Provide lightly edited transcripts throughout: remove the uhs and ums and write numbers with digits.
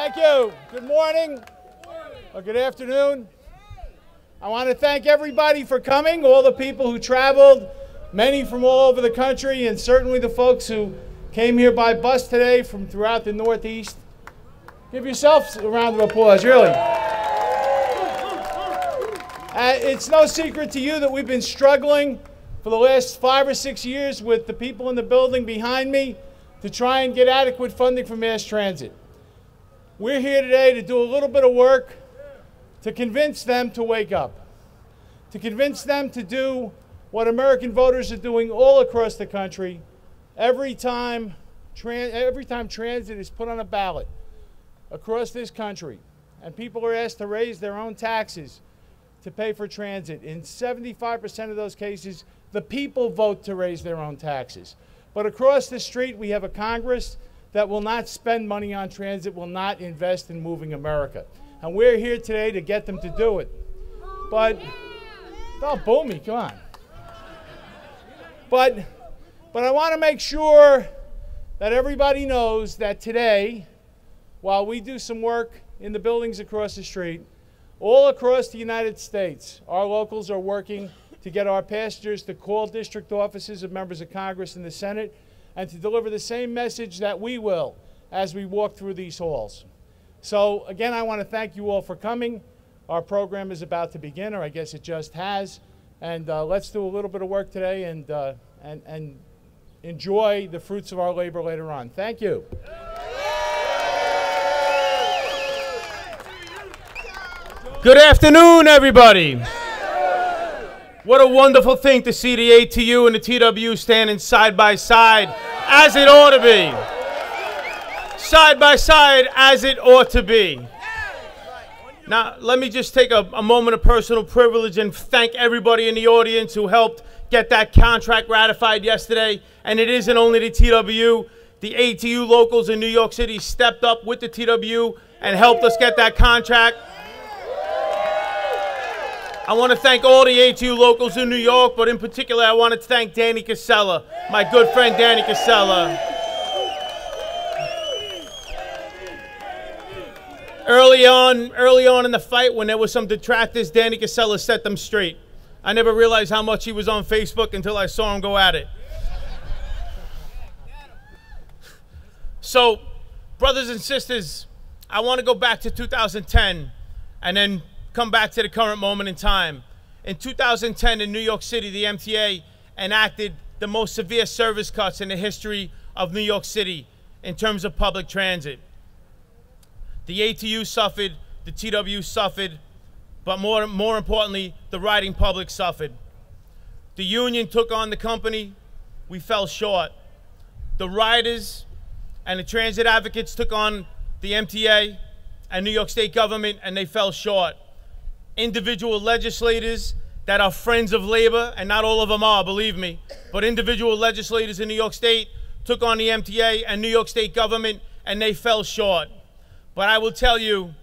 Thank you. Good morning or good afternoon. I want to thank everybody for coming, all the people who traveled, many from all over the country, and certainly the folks who came here by bus today from throughout the Northeast. Give yourselves a round of applause, really. It's no secret to you that we've been struggling for the last 5 or 6 years with the people in the building behind me to try and get adequate funding for mass transit. We're here today to do a little bit of work to convince them to wake up, to convince them to do what American voters are doing all across the country. Every time transit is put on a ballot across this country and people are asked to raise their own taxes to pay for transit, in 75% of those cases, the people vote to raise their own taxes. But across the street, we have a Congress that will not spend money on transit, will not invest in moving America. And we're here today to get them to do it. But, don't boo me, come on. But I want to make sure that everybody knows that today, while we do some work in the buildings across the street, all across the United States, our locals are working to get our passengers to call district offices of members of Congress and the Senate and to deliver the same message that we will as we walk through these halls. So again, I want to thank you all for coming. Our program is about to begin, or I guess it just has. And let's do a little bit of work today and enjoy the fruits of our labor later on. Thank you. Good afternoon, everybody. What a wonderful thing to see the ATU and the TW standing side by side, as it ought to be. Side by side, as it ought to be. Now, let me just take a moment of personal privilege and thank everybody in the audience who helped get that contract ratified yesterday. And it isn't only the TW. The ATU locals in New York City stepped up with the TW and helped us get that contract. I want to thank all the ATU locals in New York, but in particular, I want to thank Danny Casella, my good friend Danny Casella. Early on in the fight, when there were some detractors, Danny Casella set them straight. I never realized how much he was on Facebook until I saw him go at it. So, brothers and sisters, I want to go back to 2010 and then come back to the current moment in time. In 2010 in New York City, the MTA enacted the most severe service cuts in the history of New York City in terms of public transit. The ATU suffered, the TW suffered, but more importantly, the riding public suffered. The union took on the company, we fell short. The riders and the transit advocates took on the MTA and New York State government, and they fell short. Individual legislators that are friends of labor, and not all of them are, believe me, but individual legislators in New York State took on the MTA and New York State government, and they fell short. But I will tell you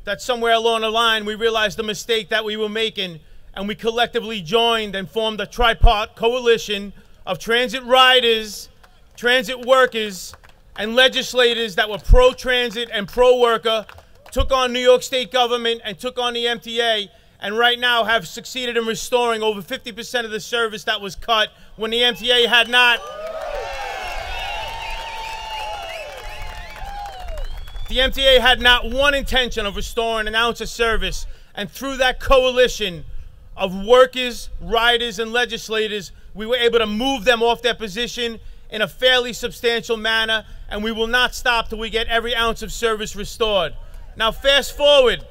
that somewhere along the line, we realized the mistake that we were making, and we collectively joined and formed a tripart coalition of transit riders, transit workers, and legislators that were pro-transit and pro-worker, took on New York State government and took on the MTA, and right now have succeeded in restoring over 50% of the service that was cut when the MTA had not. The MTA had not one intention of restoring an ounce of service, and through that coalition of workers, riders, and legislators, we were able to move them off their position in a fairly substantial manner, and we will not stop till we get every ounce of service restored. Now fast forward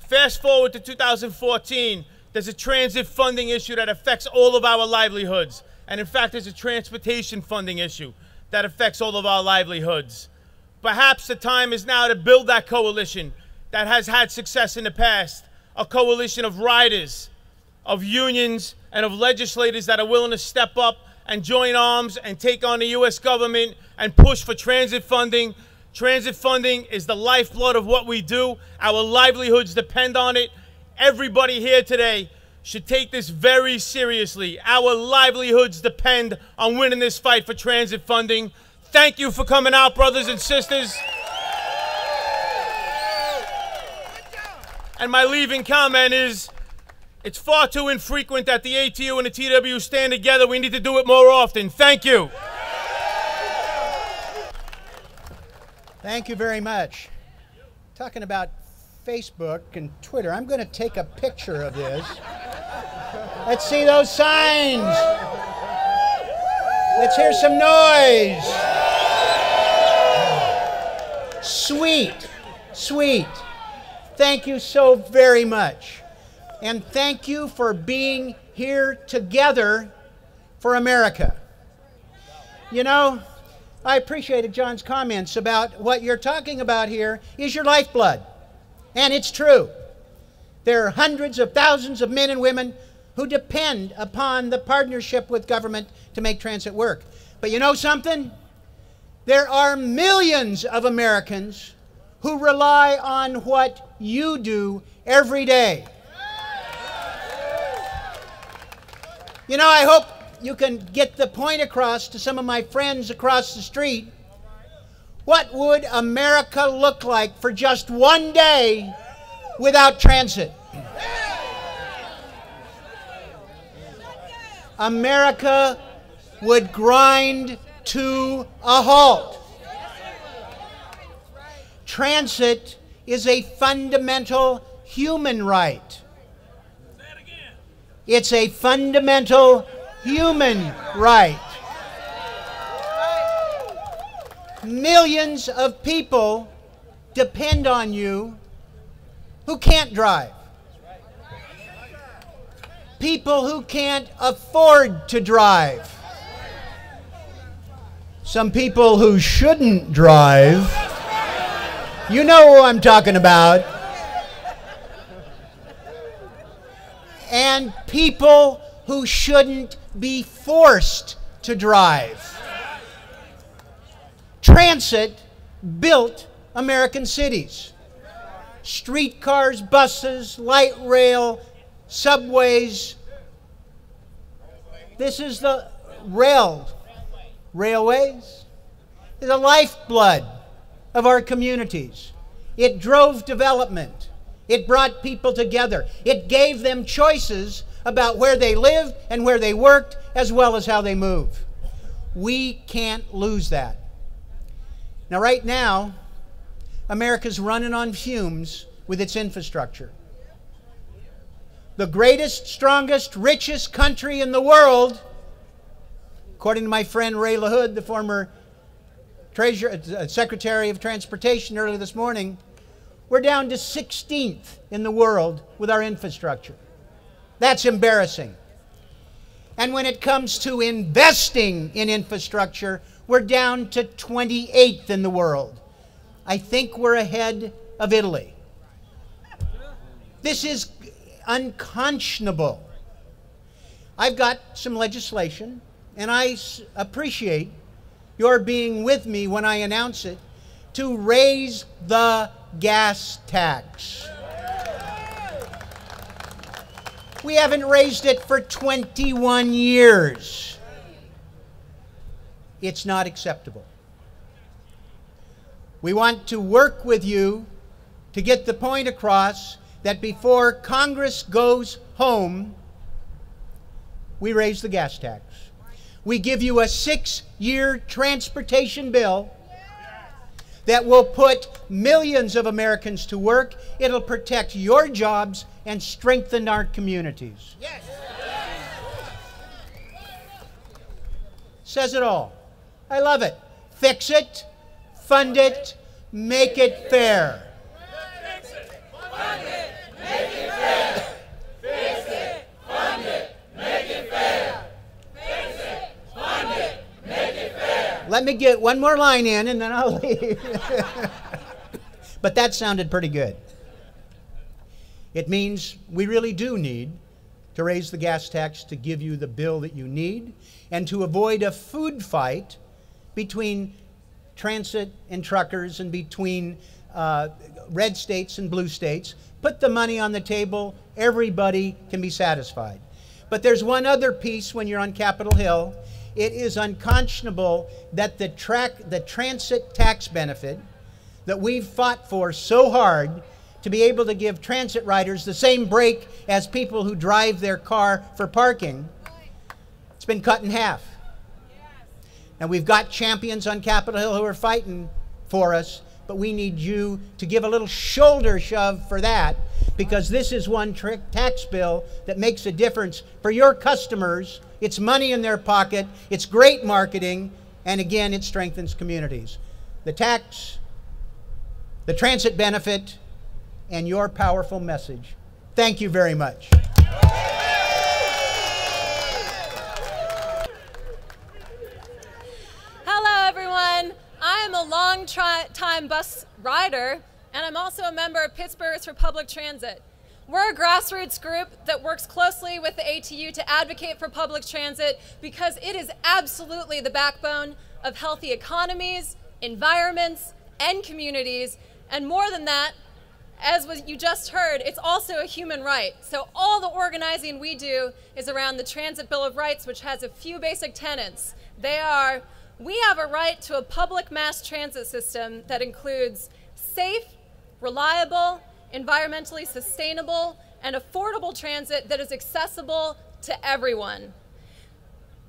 to 2014, there's a transit funding issue that affects all of our livelihoods. And in fact, there's a transportation funding issue that affects all of our livelihoods. Perhaps the time is now to build that coalition that has had success in the past, a coalition of riders, of unions, and of legislators that are willing to step up and join arms and take on the U.S. government and push for transit funding. Transit funding is the lifeblood of what we do. Our livelihoods depend on it. Everybody here today should take this very seriously. Our livelihoods depend on winning this fight for transit funding. Thank you for coming out, brothers and sisters. And my leaving comment is, it's far too infrequent that the ATU and the TW stand together. We need to do it more often. Thank you. Thank you very much. Talking about Facebook and Twitter, I'm going to take a picture of this. Let's see those signs. Let's hear some noise. Sweet, sweet. Thank you so very much. And thank you for being here together for America. You know, I appreciated John's comments about what you're talking about here is your lifeblood. And it's true. There are hundreds of thousands of men and women who depend upon the partnership with government to make transit work. But you know something? There are millions of Americans who rely on what you do every day. You know, I hope you can get the point across to some of my friends across the street. What would America look like for just one day without transit? America would grind to a halt. Transit is a fundamental human right. It's a fundamental human right. Millions of people depend on you who can't drive. People who can't afford to drive. Some people who shouldn't drive. You know who I'm talking about. And people who shouldn't be forced to drive. Transit built American cities. Streetcars, buses, light rail, subways. This is the railways. The lifeblood of our communities. It drove development. It brought people together. It gave them choices about where they lived and where they worked, as well as how they move. We can't lose that. Now, right now, America's running on fumes with its infrastructure. The greatest, strongest, richest country in the world, according to my friend Ray LaHood, the former Secretary of Transportation earlier this morning, we're down to 16th in the world with our infrastructure. That's embarrassing. And when it comes to investing in infrastructure, we're down to 28th in the world. I think we're ahead of Italy. This is unconscionable. I've got some legislation, and I appreciate your being with me when I announce it, to raise the gas tax. We haven't raised it for 21 years. It's not acceptable. We want to work with you to get the point across that before Congress goes home, we raise the gas tax. We give you a 6-year transportation bill that will put millions of Americans to work. It'll protect your jobs and strengthen our communities. Yes. Says it all. I love it. Fix it, fund it, make it fair. Fix it, fund it, make it fair. Fix it, fund it, make it fair. Fix it, fund it, make it fair. Let me get one more line in and then I'll leave. But that sounded pretty good. It means we really do need to raise the gas tax to give you the bill that you need and to avoid a food fight between transit and truckers and between red states and blue states. Put the money on the table. Everybody can be satisfied. But there's one other piece when you're on Capitol Hill. It is unconscionable that the transit tax benefit that we've fought for so hard to be able to give transit riders the same break as people who drive their car for parking, it's been cut in half. And we've got champions on Capitol Hill who are fighting for us, but we need you to give a little shoulder shove for that, because this is one tax bill that makes a difference for your customers. It's money in their pocket, it's great marketing, and again, it strengthens communities. The tax, the transit benefit, and your powerful message. Thank you very much. Hello, everyone. I am a long-time bus rider, and I'm also a member of Pittsburgh's for Public Transit. We're a grassroots group that works closely with the ATU to advocate for public transit because it is absolutely the backbone of healthy economies, environments, and communities. And more than that, as you just heard, it's also a human right. So all the organizing we do is around the Transit Bill of Rights, which has a few basic tenets. They are, we have a right to a public mass transit system that includes safe, reliable, environmentally sustainable, and affordable transit that is accessible to everyone.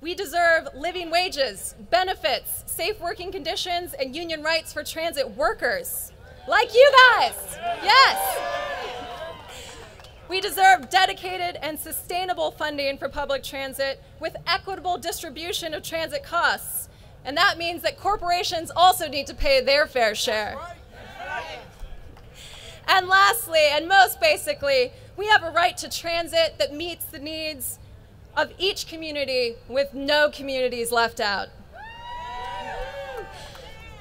We deserve living wages, benefits, safe working conditions, and union rights for transit workers, like you guys. Yes. We deserve dedicated and sustainable funding for public transit with equitable distribution of transit costs. And that means that corporations also need to pay their fair share. And lastly, and most basically, we have a right to transit that meets the needs of each community with no communities left out.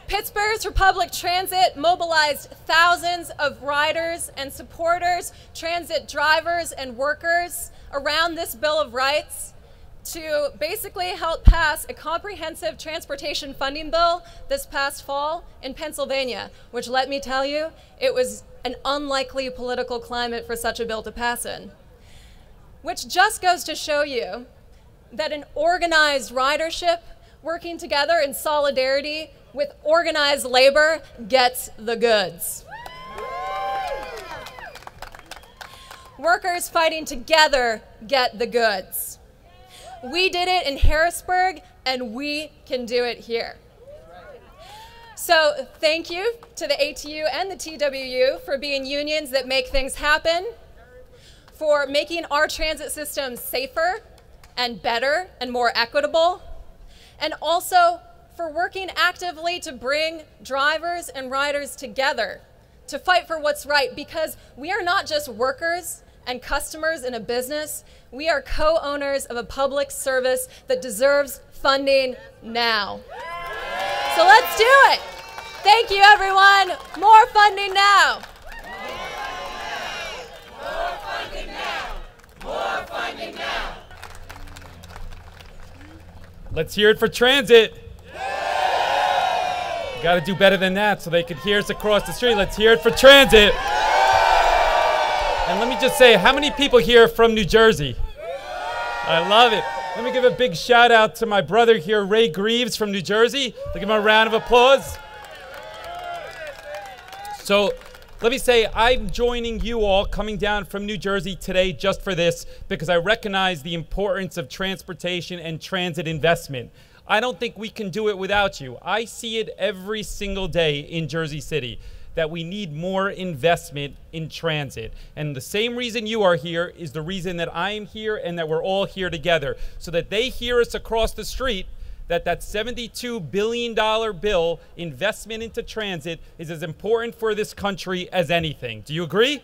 Pittsburgh's for Public Transit mobilized thousands of riders and supporters, transit drivers and workers around this Bill of Rights to basically help pass a comprehensive transportation funding bill this past fall in Pennsylvania, which, let me tell you, it was an unlikely political climate for such a bill to pass in. Which just goes to show you that an organized ridership working together in solidarity with organized labor gets the goods. Workers fighting together get the goods. We did it in Harrisburg, and we can do it here. So thank you to the ATU and the TWU for being unions that make things happen, for making our transit system safer and better and more equitable, and also for working actively to bring drivers and riders together to fight for what's right, because we are not just workers and customers in a business, we are co-owners of a public service that deserves funding now. So let's do it. Thank you, everyone. More funding now. More funding now. More funding now. Let's hear it for transit. Got to do better than that so they could hear us across the street. Let's hear it for transit. And let me just say, how many people here are from New Jersey? I love it. Let me give a big shout out to my brother here, Ray Greaves from New Jersey. Give him a round of applause. So let me say, I'm joining you all coming down from New Jersey today just for this, because I recognize the importance of transportation and transit investment. I don't think we can do it without you. I see it every single day in Jersey City, that we need more investment in transit. And the same reason you are here is the reason that I am here and that we're all here together, so that they hear us across the street that that $72 billion bill investment into transit is as important for this country as anything. Do you agree?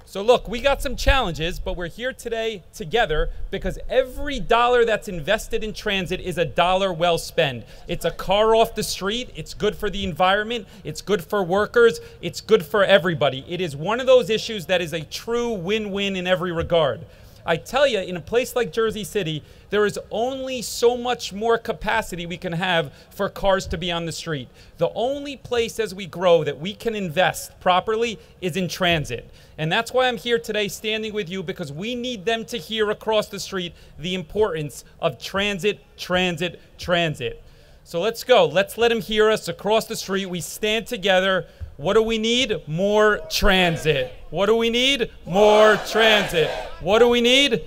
So look, we got some challenges, but we're here today together because every dollar that's invested in transit is a dollar well spent. It's a car off the street, it's good for the environment, it's good for workers, it's good for everybody. It is one of those issues that is a true win-win in every regard. I tell you, in a place like Jersey City, there is only so much more capacity we can have for cars to be on the street. The only place as we grow that we can invest properly is in transit. And that's why I'm here today standing with you, because we need them to hear across the street the importance of transit, transit, transit. So let's go. Let's let them hear us across the street. We stand together. What do we need? More transit. What do we need? More transit. What do we need?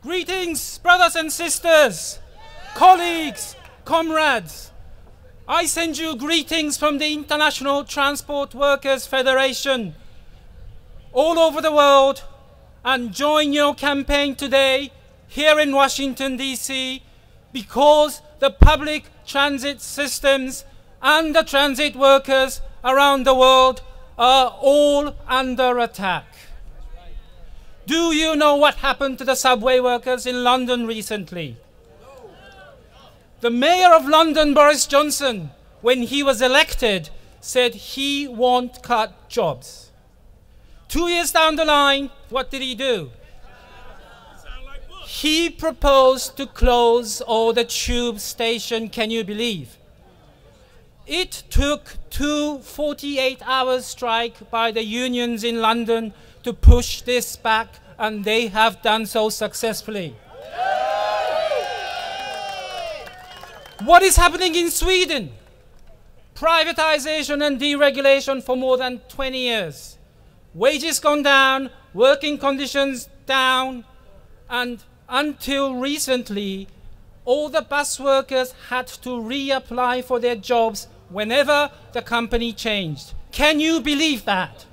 Greetings, brothers and sisters, colleagues, comrades. I send you greetings from the International Transport Workers Federation all over the world, and join your campaign today here in Washington, D.C., because the public transit systems and the transit workers around the world are all under attack. Do you know what happened to the subway workers in London recently? The mayor of London, Boris Johnson, when he was elected, said he won't cut jobs. 2 years down the line, what did he do? He proposed to close all the tube stations, can you believe? It took 2 48-hour strikes by the unions in London to push this back, and they have done so successfully. What is happening in Sweden? Privatization and deregulation for more than 20 years. Wages gone down, working conditions down, and until recently, all the bus workers had to reapply for their jobs whenever the company changed. Can you believe that?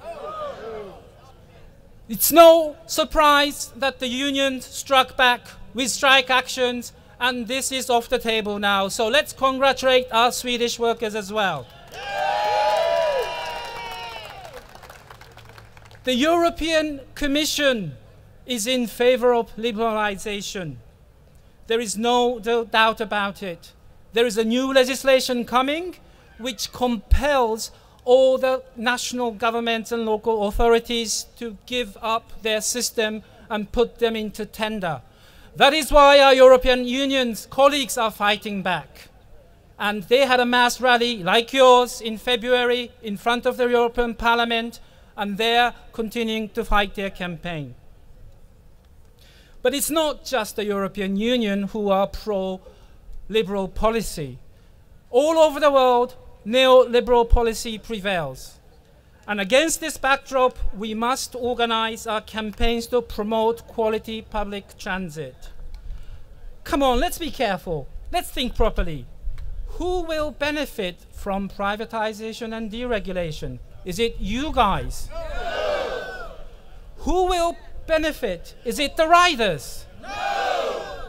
It's no surprise that the union struck back with strike actions, and this is off the table now. So let's congratulate our Swedish workers as well. The European Commission is in favor of liberalization. There is no doubt about it. There is a new legislation coming which compels all the national governments and local authorities to give up their system and put them into tender. That is why our European Union's colleagues are fighting back. And they had a mass rally like yours in February in front of the European Parliament, and they're continuing to fight their campaign. But it's not just the European Union who are pro-liberal policy. All over the world, neoliberal policy prevails. And against this backdrop, we must organize our campaigns to promote quality public transit. Come on, let's be careful. Let's think properly. Who will benefit from privatization and deregulation? Is it you guys? No. Who will benefit? Is it the riders? No.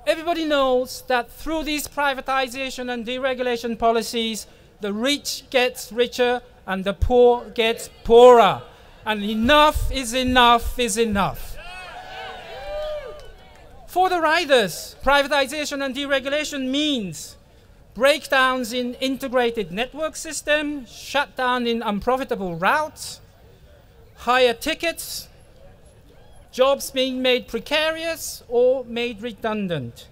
Everybody knows that through these privatization and deregulation policies, the rich gets richer and the poor gets poorer. And enough is enough is enough. For the riders, privatization and deregulation means breakdowns in integrated network system, shutdown in unprofitable routes, higher tickets, jobs being made precarious or made redundant.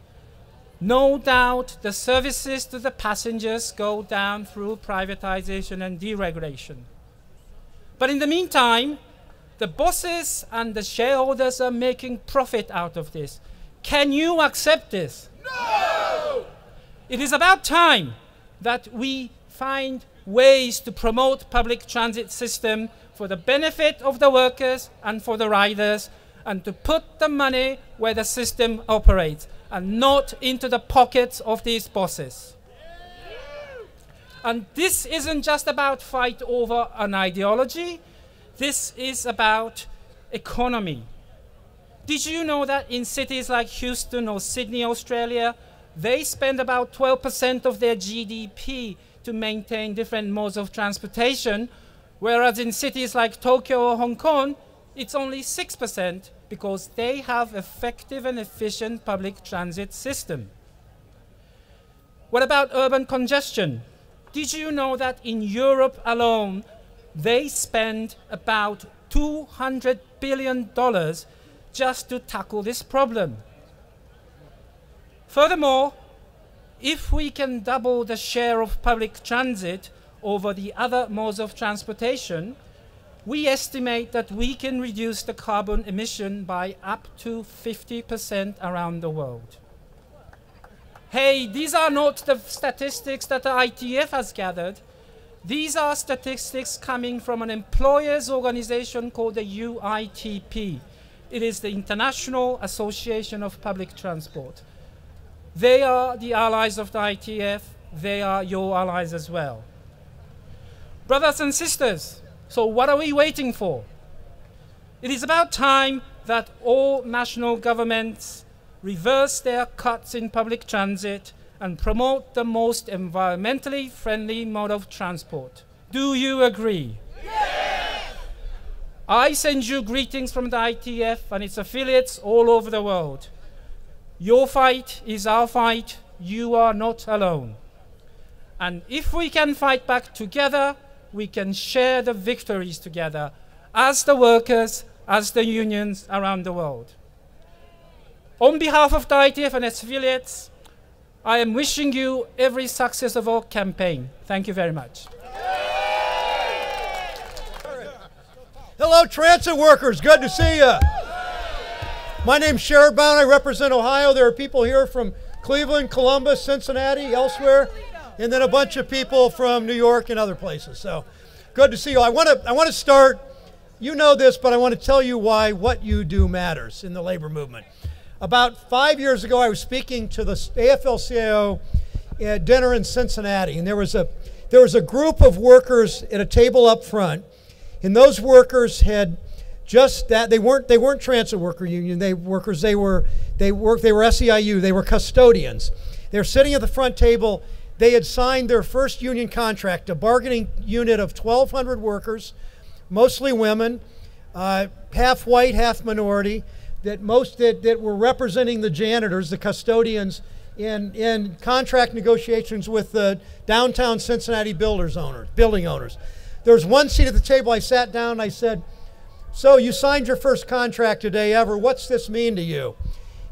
No doubt the services to the passengers go down through privatization and deregulation. But in the meantime, the bosses and the shareholders are making profit out of this. Can you accept this? No! It is about time that we find ways to promote public transit system for the benefit of the workers and for the riders, and to put the money where the system operates and not into the pockets of these bosses. And this isn't just about fight over an ideology. This is about economy. Did you know that in cities like Houston or Sydney, Australia, they spend about 12% of their GDP to maintain different modes of transportation, whereas in cities like Tokyo or Hong Kong, it's only 6% because they have effective and efficient public transit system. What about urban congestion? Did you know that in Europe alone, they spend about $200 billion just to tackle this problem? Furthermore, if we can double the share of public transit over the other modes of transportation, we estimate that we can reduce the carbon emission by up to 50% around the world. hey, these are not the statistics that the ITF has gathered. These are statistics coming from an employers organization called the UITP. It is the International Association of Public Transport. They are the allies of the ITF. They are your allies as well. Brothers and sisters, so what are we waiting for? It is about time that all national governments reverse their cuts in public transit and promote the most environmentally friendly mode of transport. Do you agree? Yes! I send you greetings from the ITF and its affiliates all over the world. Your fight is our fight. You are not alone. And if we can fight back together, we can share the victories together as the workers, as the unions around the world. On behalf of the ITF and its affiliates, I am wishing you every success of our campaign. Thank you very much. Hello, transit workers. Good to see you. My name's Sherrod Brown. I represent Ohio. There are people here from Cleveland, Columbus, Cincinnati, elsewhere, and then a bunch of people from New York and other places. So good to see you. I want to start, you know this, but I want to tell you why what you do matters in the labor movement. About 5 years ago, I was speaking to the AFL-CIO at dinner in Cincinnati, and there was a group of workers at a table up front, and those workers had just that they weren't transit worker union. They were SEIU. They were custodians. They were sitting at the front table. They had signed their first union contract, a bargaining unit of 1,200 workers, mostly women, half white, half minority. That were representing the janitors, the custodians, in contract negotiations with the downtown Cincinnati building owners. There was one seat at the table. I sat down and I said, so you signed your first contract today ever. What's this mean to you?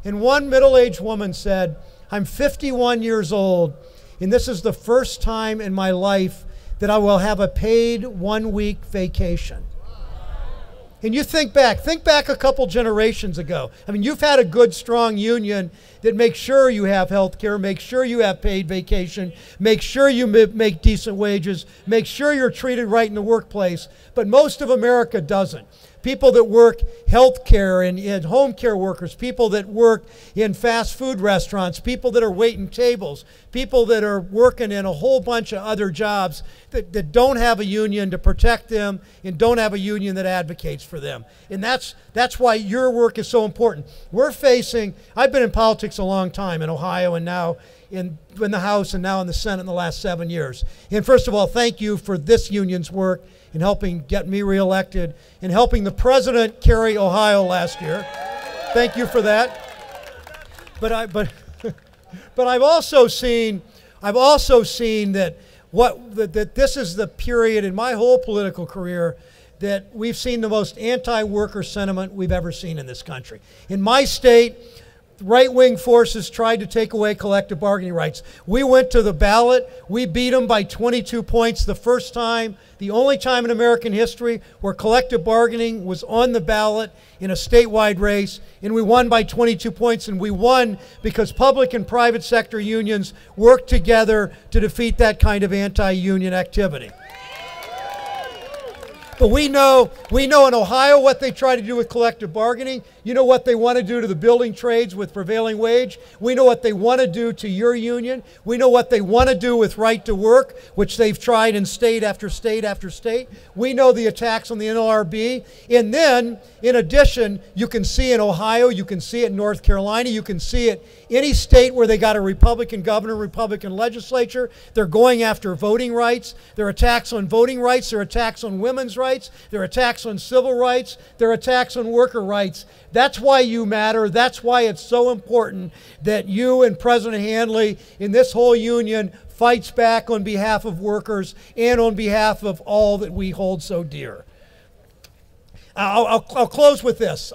And one middle-aged woman said, I'm 51 years old, and this is the first time in my life that I will have a paid 1-week vacation. And you think back a couple generations ago. I mean, you've had a good, strong union that makes sure you have health care, make sure you have paid vacation, make sure you make decent wages, make sure you're treated right in the workplace. But most of America doesn't. People that work health care and home care workers, people that work in fast food restaurants, people that are waiting tables, people that are working in a whole bunch of other jobs that don't have a union to protect them and don't have a union that advocates for them. And that's why your work is so important. I've been in politics a long time in Ohio and now in the House and now in the Senate in the last 7 years. And first of all, thank you for this union's work in helping get me reelected and helping the president carry Ohio last year. Thank you for that. But I've also seen that this is the period in my whole political career that we've seen the most anti-worker sentiment we've ever seen in this country. In my state, right-wing forces tried to take away collective bargaining rights. We went to the ballot. We beat them by 22 points the first time, the only time in American history where collective bargaining was on the ballot in a statewide race, and we won by 22 points, and we won because public and private sector unions worked together to defeat that kind of anti-union activity. But we know in Ohio what they try to do with collective bargaining. You know what they want to do to the building trades with prevailing wage. We know what they want to do to your union. We know what they want to do with right to work, which they've tried in state after state after state. We know the attacks on the NLRB. And then, in addition, you can see in Ohio, you can see it in North Carolina, you can see it any state where they got a Republican governor, Republican legislature. They're going after voting rights. There are attacks on voting rights. There are attacks on women's rights. There are attacks on civil rights. There are attacks on worker rights. That's why you matter. That's why it's so important that you and President Handley and this whole union fights back on behalf of workers and on behalf of all that we hold so dear. I'll close with this.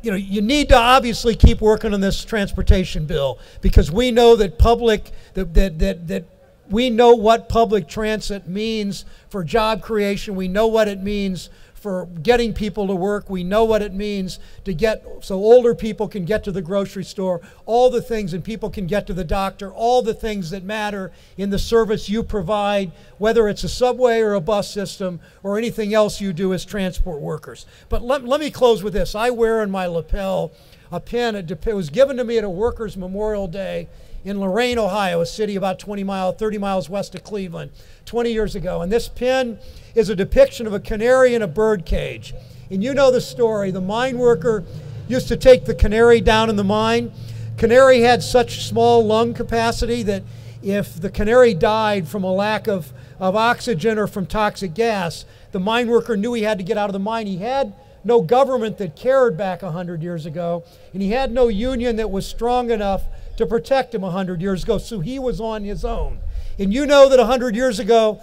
You need to obviously keep working on this transportation bill because we know that we know what public transit means for job creation. We know what it means for getting people to work. We know what it means to get so older people can get to the grocery store, all the things, and people can get to the doctor, all the things that matter in the service you provide, whether it's a subway or a bus system or anything else you do as transport workers. But let me close with this. I wear in my lapel a pin. It was given to me at a Workers' Memorial Day in Lorain, Ohio, a city about 30 miles west of Cleveland, 20 years ago. And this pin is a depiction of a canary in a bird cage. And you know the story. The mine worker used to take the canary down in the mine. Canary had such small lung capacity that if the canary died from a lack of oxygen or from toxic gas, the mine worker knew he had to get out of the mine. He had no government that cared back 100 years ago, and he had no union that was strong enough to protect him 100 years ago, so he was on his own. And you know that 100 years ago,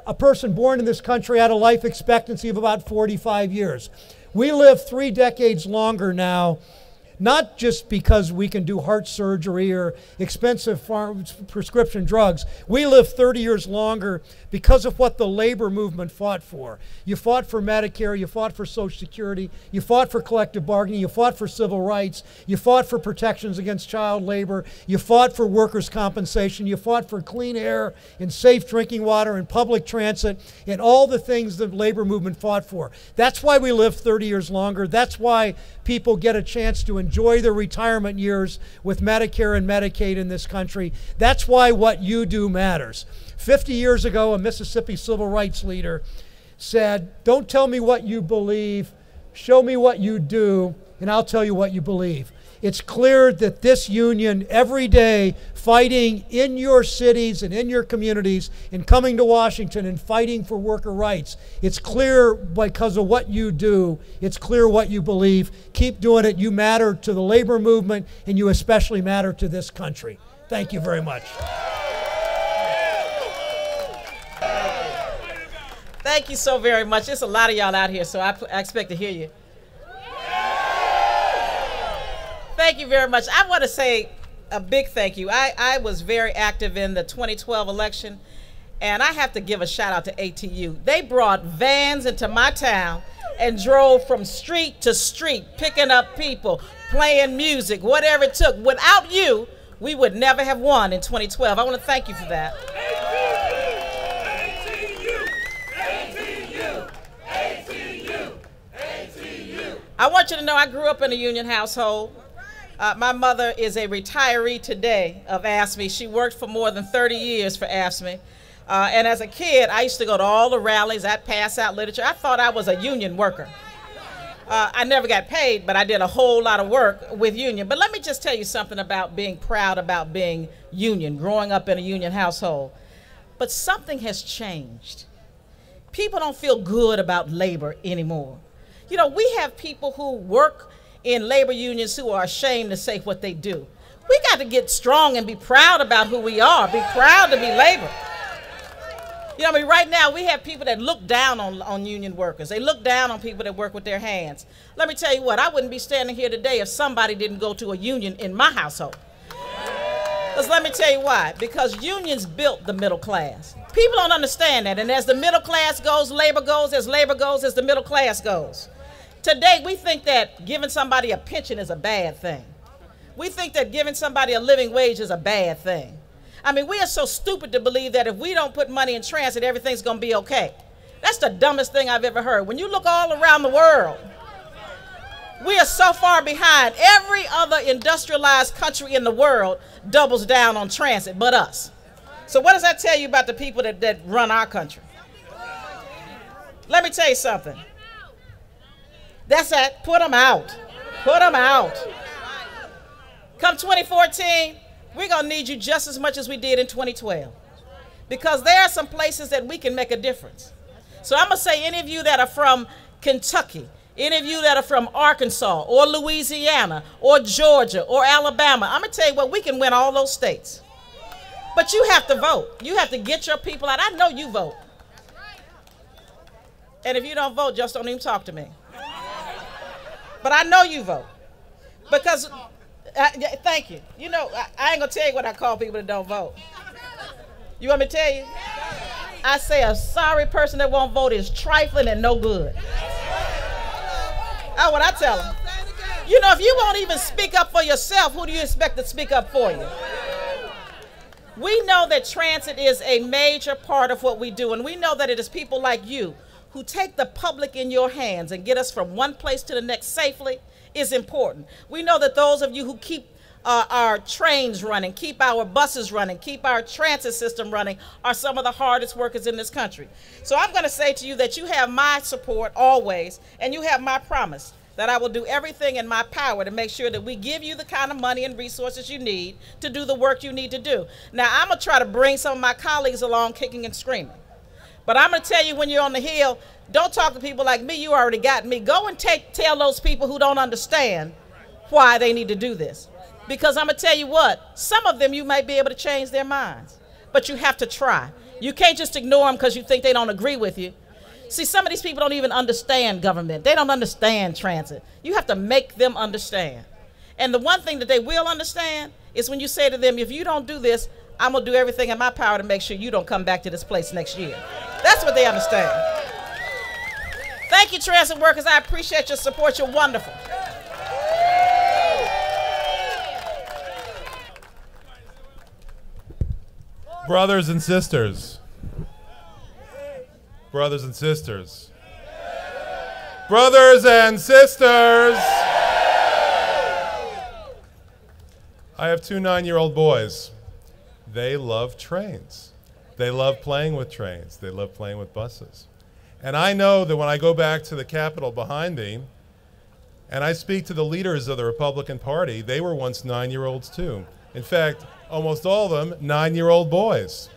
a person born in this country had a life expectancy of about 45 years. We live 3 decades longer now, not just because we can do heart surgery or expensive prescription drugs. We live 30 years longer because of what the labor movement fought for. You fought for Medicare, you fought for Social Security, you fought for collective bargaining, you fought for civil rights, you fought for protections against child labor, you fought for workers' compensation, you fought for clean air and safe drinking water and public transit and all the things the labor movement fought for. That's why we live 30 years longer. That's why people get a chance to enjoy their retirement years with Medicare and Medicaid in this country. That's why what you do matters. 50 years ago, a Mississippi civil rights leader said, "Don't tell me what you believe, show me what you do, and I'll tell you what you believe." It's clear that this union, every day, fighting in your cities and in your communities and coming to Washington and fighting for worker rights, it's clear because of what you do. It's clear what you believe. Keep doing it. You matter to the labor movement, and you especially matter to this country. Thank you very much. Thank you so very much. There's a lot of y'all out here, so I expect to hear you. Thank you very much. I want to say a big thank you. I was very active in the 2012 election, and I have to give a shout out to ATU. They brought vans into my town and drove from street to street, picking up people, playing music, whatever it took. Without you, we would never have won in 2012. I want to thank you for that. I want you to know I grew up in a union household. My mother is a retiree today of AFSCME. She worked for more than 30 years for AFSCME. And as a kid, I used to go to all the rallies. I'd pass out literature. I thought I was a union worker. I never got paid, but I did a whole lot of work with union. But let me just tell you something about being proud about being union, growing up in a union household. But something has changed. People don't feel good about labor anymore. You know, we have people who work in labor unions who are ashamed to say what they do. We got to get strong and be proud about who we are, be proud to be labor. You know, I mean, right now we have people that look down on union workers. They look down on people that work with their hands. Let me tell you what, I wouldn't be standing here today if somebody didn't go to a union in my household. Because let me tell you why. Because unions built the middle class. People don't understand that. And as the middle class goes, labor goes. As labor goes, as the middle class goes. Today, we think that giving somebody a pension is a bad thing. We think that giving somebody a living wage is a bad thing. I mean, we are so stupid to believe that if we don't put money in transit, everything's going to be okay. That's the dumbest thing I've ever heard. When you look all around the world, we are so far behind. Every other industrialized country in the world doubles down on transit but us. So what does that tell you about the people that run our country? Let me tell you something. That's it. Put them out. Put them out. Come 2014, we're going to need you just as much as we did in 2012. Because there are some places that we can make a difference. So I'm going to say any of you that are from Kentucky, any of you that are from Arkansas or Louisiana or Georgia or Alabama, I'm going to tell you what, we can win all those states. But you have to vote. You have to get your people out. I know you vote. And if you don't vote, just don't even talk to me. But I know you vote. Because, thank you. You know, I ain't going to tell you what I call people that don't vote. You want me to tell you? I say a sorry person that won't vote is trifling and no good. about what I tell them. You know, if you won't even speak up for yourself, who do you expect to speak up for you? We know that transit is a major part of what we do, and we know that it is people like you who take the public in your hands and get us from one place to the next safely is important. We know that those of you who keep our trains running, keep our buses running, keep our transit system running are some of the hardest workers in this country. So I'm going to say to you that you have my support always, and you have my promise that I will do everything in my power to make sure that we give you the kind of money and resources you need to do the work you need to do. Now, I'm going to try to bring some of my colleagues along kicking and screaming. But I'm going to tell you, when you're on the Hill, don't talk to people like me. You already got me. Go and tell those people who don't understand why they need to do this. Because I'm going to tell you what, some of them you might be able to change their minds. But you have to try. You can't just ignore them because you think they don't agree with you. See, some of these people don't even understand government. They don't understand transit. You have to make them understand. And the one thing that they will understand is when you say to them, if you don't do this, I'm going to do everything in my power to make sure you don't come back to this place next year. That's what they understand. Thank you, transit workers. I appreciate your support. You're wonderful. Brothers and sisters. Brothers and sisters. Brothers and sisters. I have 2 9-year-old boys. They love trains. They love playing with trains. They love playing with buses. And I know that when I go back to the Capitol behind me and I speak to the leaders of the Republican Party, they were once 9-year-olds too. In fact, almost all of them 9-year-old boys.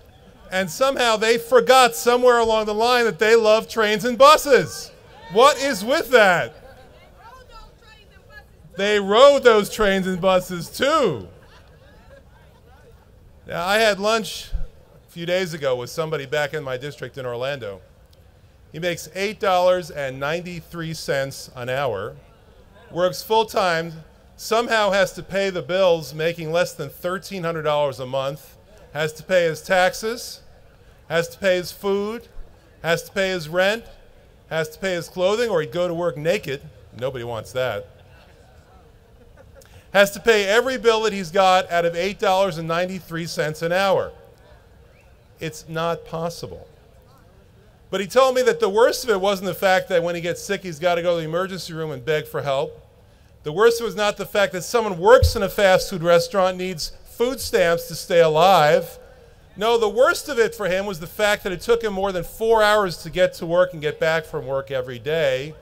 And somehow they forgot somewhere along the line that they love trains and buses. What is with that? They rode those trains and buses too. Now, I had lunch a few days ago with somebody back in my district in Orlando. He makes $8.93 an hour, works full-time, somehow has to pay the bills, making less than $1,300 a month, has to pay his taxes, has to pay his food, has to pay his rent, has to pay his clothing, or he'd go to work naked. Nobody wants that. Has to pay every bill that he's got out of $8.93 an hour. It's not possible. But he told me that the worst of it wasn't the fact that when he gets sick, he's got to go to the emergency room and beg for help. The worst of it was not the fact that someone works in a fast food restaurant needs food stamps to stay alive. No, the worst of it for him was the fact that it took him more than 4 hours to get to work and get back from work every day.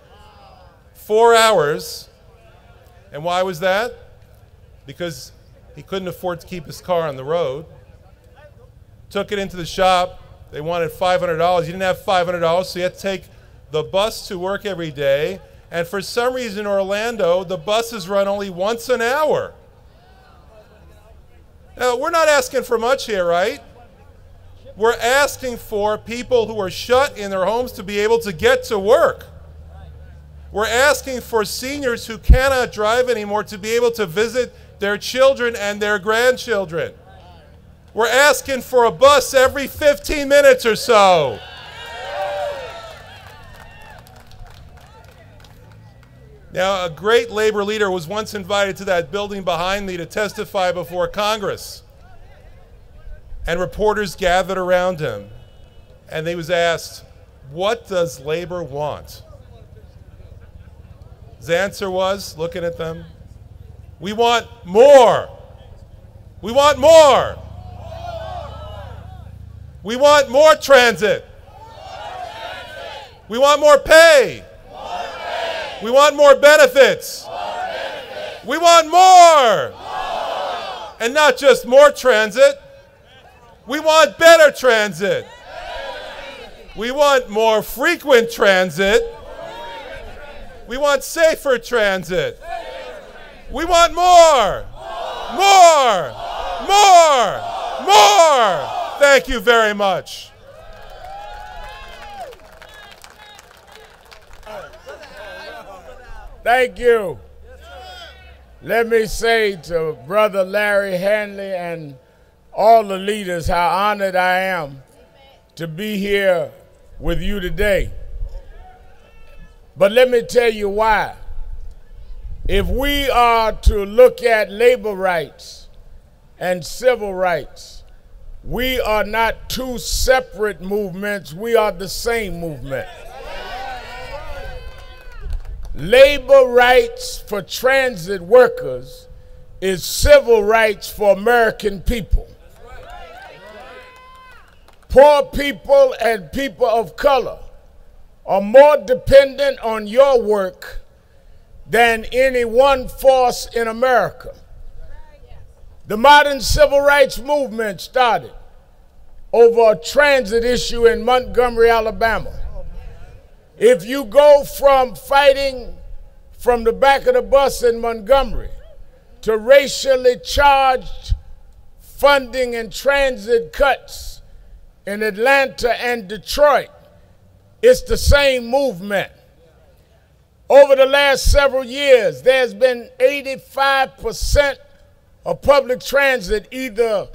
4 hours. And why was that? Because he couldn't afford to keep his car on the road. Took it into the shop. They wanted $500. He didn't have $500, so he had to take the bus to work every day. And for some reason in Orlando, the buses run only once an hour. Now, we're not asking for much here, right? We're asking for people who are shut in their homes to be able to get to work. We're asking for seniors who cannot drive anymore to be able to visit their children and their grandchildren. We're asking for a bus every 15 minutes or so. Now, a great labor leader was once invited to that building behind me to testify before Congress. And reporters gathered around him. And he was asked, what does labor want? His answer was, looking at them, we want more. We want more. We want more transit. We want more pay. We want more benefits. We want more. And not just more transit. We want better transit. We want more frequent transit. We want safer transit. We want more. More. More. More. Thank you very much. Thank you. Let me say to Brother Larry Hanley and all the leaders how honored I am to be here with you today. But let me tell you why. if we are to look at labor rights and civil rights, we are not two separate movements, we are the same movement. Labor rights for transit workers is civil rights for American people. Poor people and people of color are more dependent on your work than any one force in America. The modern civil rights movement started over a transit issue in Montgomery, Alabama. If you go from fighting from the back of the bus in Montgomery to racially charged funding and transit cuts in Atlanta and Detroit, it's the same movement. Over the last several years, there's been 85% of public transit, either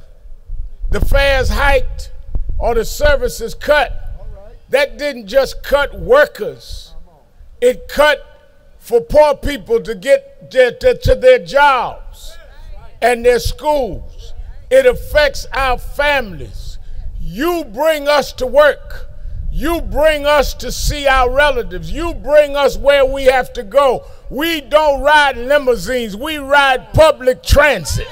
the fares hiked or the services cut. That didn't just cut workers. It cut for poor people to get to their jobs and their schools. It affects our families. You bring us to work. You bring us to see our relatives. You bring us where we have to go. We don't ride limousines. We ride public transit.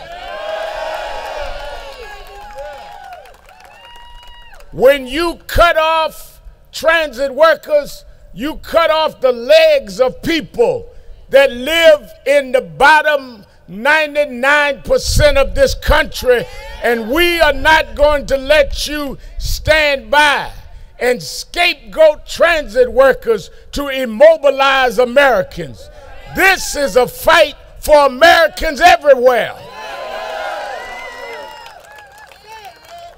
When you cut off transit workers, you cut off the legs of people that live in the bottom 99% of this country, and we are not going to let you stand by and scapegoat transit workers to immobilize Americans. This is a fight for Americans everywhere.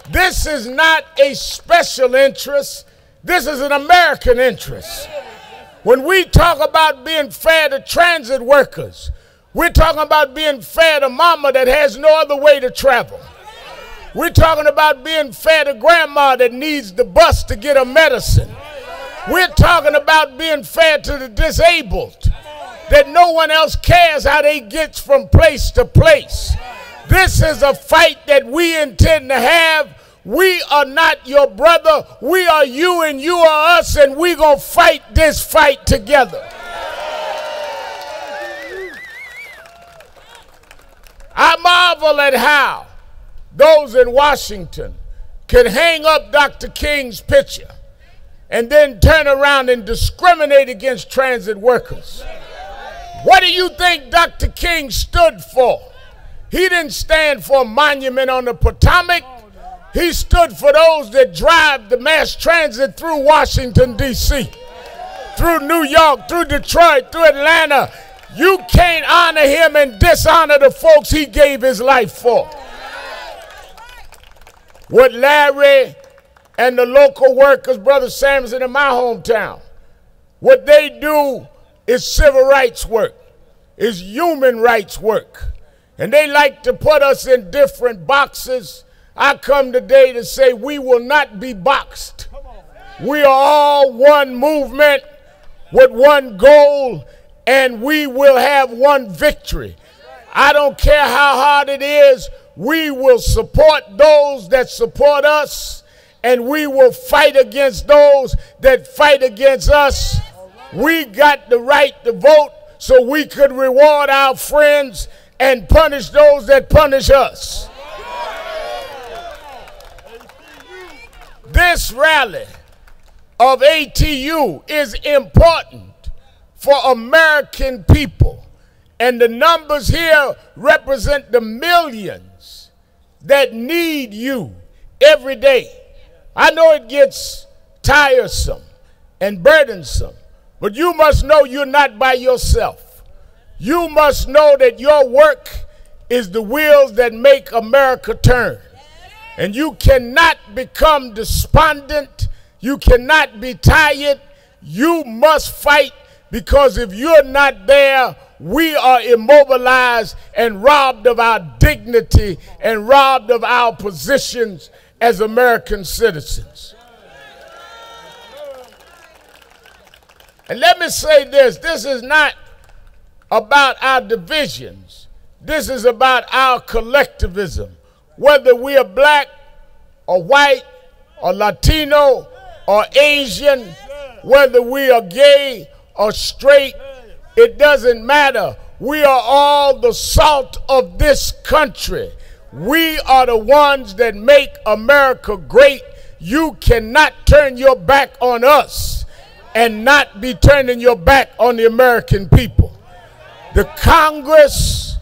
This is not a special interest. This is an American interest. When we talk about being fair to transit workers, we're talking about being fair to mama that has no other way to travel. We're talking about being fair to grandma that needs the bus to get her medicine. We're talking about being fair to the disabled, that no one else cares how they get from place to place. This is a fight that we intend to have. We are not your brother. We are you and you are us, and we're going to fight this fight together. I marvel at how those in Washington can hang up Dr. King's picture and then turn around and discriminate against transit workers. What do you think Dr. King stood for? He didn't stand for a monument on the Potomac. He stood for those that drive the mass transit through Washington, D.C., through New York, through Detroit, through Atlanta. You can't honor him and dishonor the folks he gave his life for. What Larry and the local workers, Brother Samuelson in my hometown, what they do is civil rights work, is human rights work. And they like to put us in different boxes. I come today to say we will not be boxed. We are all one movement with one goal, and we will have one victory. I don't care how hard it is. We will support those that support us, and we will fight against those that fight against us. We got the right to vote so we could reward our friends and punish those that punish us. This rally of ATU is important for American people, and the numbers here represent the millions that need you every day. I know it gets tiresome and burdensome, but you must know you're not by yourself. You must know that your work is the wheels that make America turn. And you cannot become despondent. You cannot be tired. You must fight, because if you're not there, we are immobilized and robbed of our dignity and robbed of our positions as American citizens. And let me say this is not about our divisions. This is about our collectivism. Whether we are black or white or Latino or Asian, whether we are gay or straight, it doesn't matter. We are all the salt of this country. We are the ones that make America great. You cannot turn your back on us and not be turning your back on the American people. The Congress,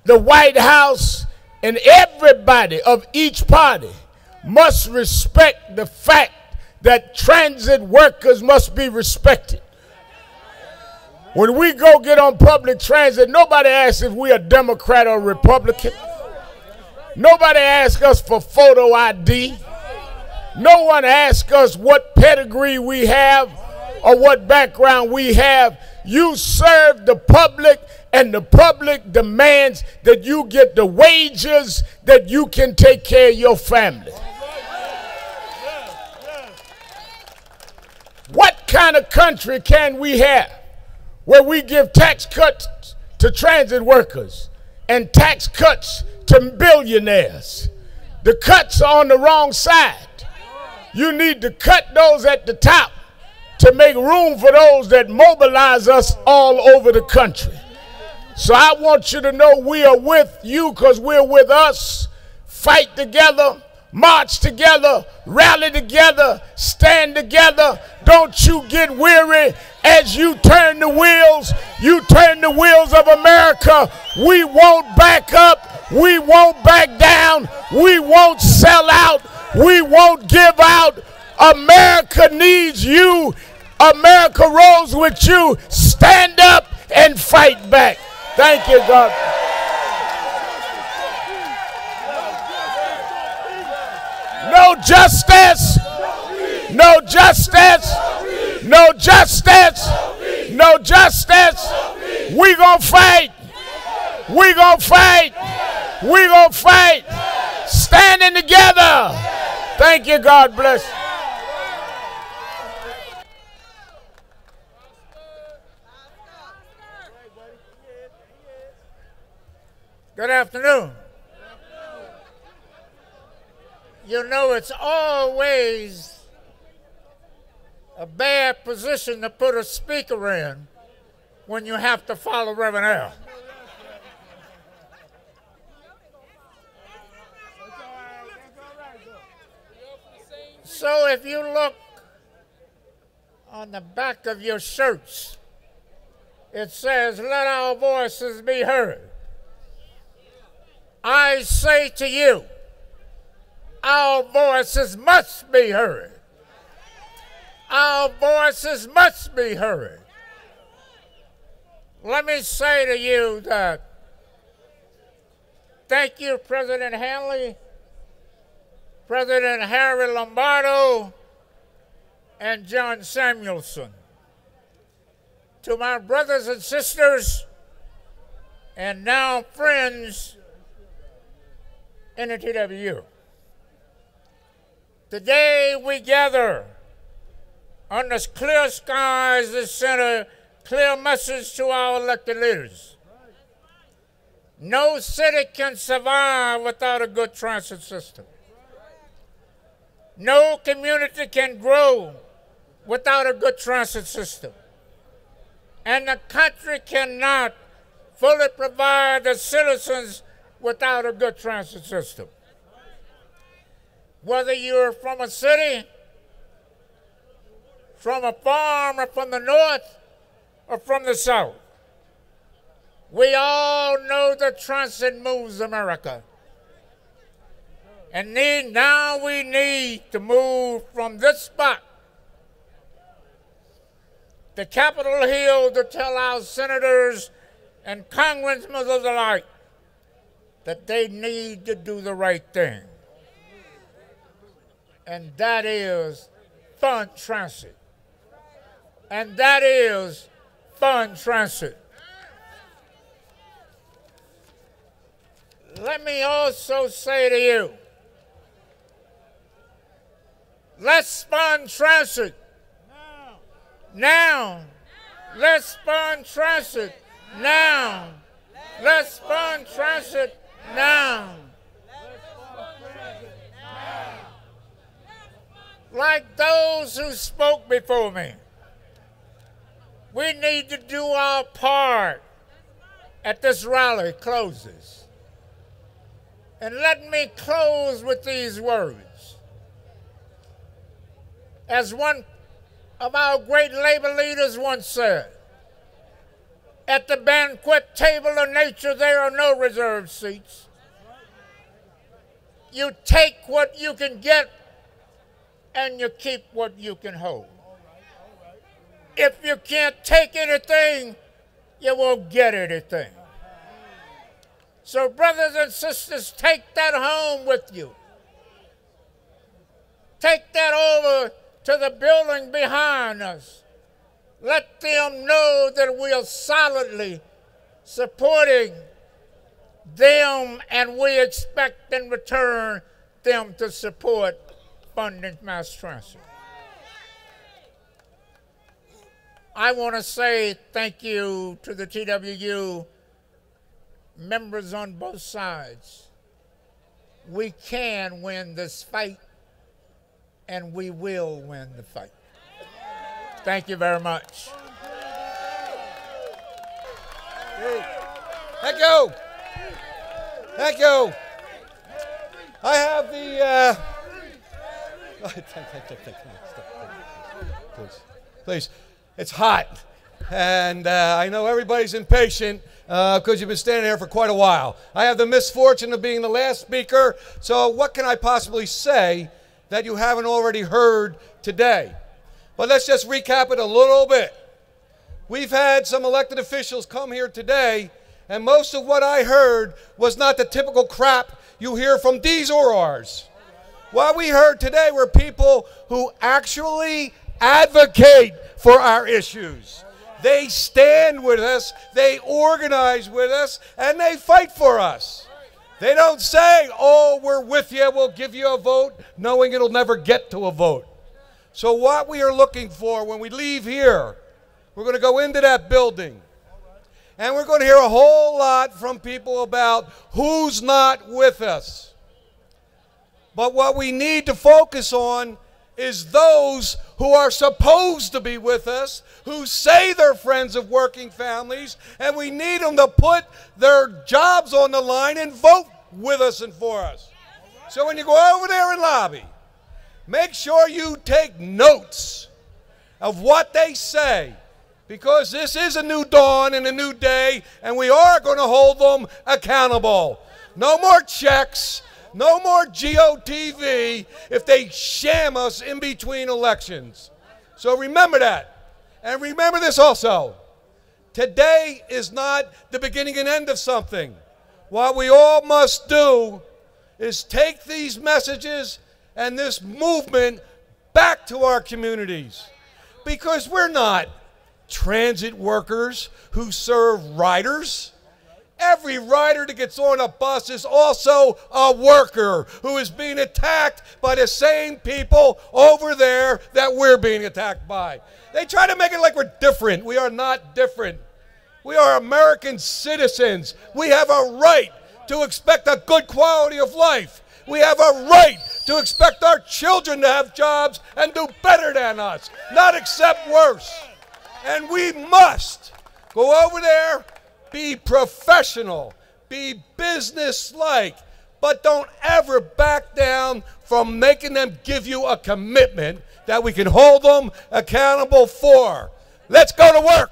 the White House, and everybody of each party must respect the fact that transit workers must be respected. When we go get on public transit, nobody asks if we are Democrat or Republican. Nobody asks us for photo ID. No one asks us what pedigree we have or what background we have. You serve the public, and the public demands that you get the wages that you can take care of your family. What kind of country can we have where we give tax cuts to transit workers and tax cuts to billionaires? The cuts are on the wrong side. You need to cut those at the top to make room for those that mobilize us all over the country. So I want you to know we are with you because we're with us. Fight together, march together, rally together, stand together. Don't you get weary as you turn the wheels. You turn the wheels of America. We won't back up. We won't back down. We won't sell out. We won't give out. America needs you. America rolls with you. Stand up and fight back. Thank you, God. No justice. No justice. No justice. No justice. We gonna fight. We gonna fight. We gonna fight. Standing together. Thank you. God bless. Good afternoon. You know, it's always a bad position to put a speaker in when you have to follow Reverend Al. So if you look on the back of your shirts, it says, "Let our voices be heard." I say to you, our voices must be heard. Our voices must be heard. Let me say to you that thank you, President Hanley, President Harry Lombardo, and John Samuelson. To my brothers and sisters, and now friends in the TWU. Today we gather under clear skies that send a clear message to our elected leaders. No city can survive without a good transit system. No community can grow without a good transit system. And the country cannot fully provide the citizens without a good transit system. Whether you're from a city, from a farm, or from the north, or from the south, we all know that transit moves America. And now we need to move from this spot to Capitol Hill to tell our senators and congressmen alike that they need to do the right thing. And that is fund transit. And that is fund transit. Let me also say to you, let's fund transit. Now. Let's fund transit. now. Let's fund transit now. Like those who spoke before me, we need to do our part as this rally closes. And let me close with these words. As one of our great labor leaders once said, at the banquet table of nature, there are no reserved seats. You take what you can get and you keep what you can hold. If you can't take anything, you won't get anything. So brothers and sisters, take that home with you. Take that over to the building behind us. Let them know that we are solidly supporting them, and we expect in return them to support funding mass transit. I want to say thank you to the TWU members on both sides. We can win this fight, and we will win the fight. Thank you very much. Thank you. Thank you. I have the... Please. It's hot. And I know everybody's impatient because you've been standing there for quite a while. I have the misfortune of being the last speaker, so what can I possibly say that you haven't already heard today? But let's just recap it a little bit. We've had some elected officials come here today, and most of what I heard was not the typical crap you hear from these or ours. What we heard today were people who actually advocate for our issues. They stand with us, they organize with us, and they fight for us. They don't say, oh, we're with you, we'll give you a vote, knowing it'll never get to a vote. So what we are looking for when we leave here, we're going to go into that building, and we're going to hear a whole lot from people about who's not with us. But what we need to focus on is those who are supposed to be with us, who say they're friends of working families, and we need them to put their jobs on the line and vote with us and for us. So when you go over there and lobby, make sure you take notes of what they say, because this is a new dawn and a new day, and we are going to hold them accountable. No more checks. No more GOTV if they sham us in between elections. So remember that. And remember this also. Today is not the beginning and end of something. What we all must do is take these messages and this movement back to our communities. Because we're not transit workers who serve riders. Every rider that gets on a bus is also a worker who is being attacked by the same people over there that we're being attacked by. They try to make it like we're different. We are not different. We are American citizens. We have a right to expect a good quality of life. We have a right to expect our children to have jobs and do better than us, not accept worse. And we must go over there, be professional, be business-like, but don't ever back down from making them give you a commitment that we can hold them accountable for. Let's go to work.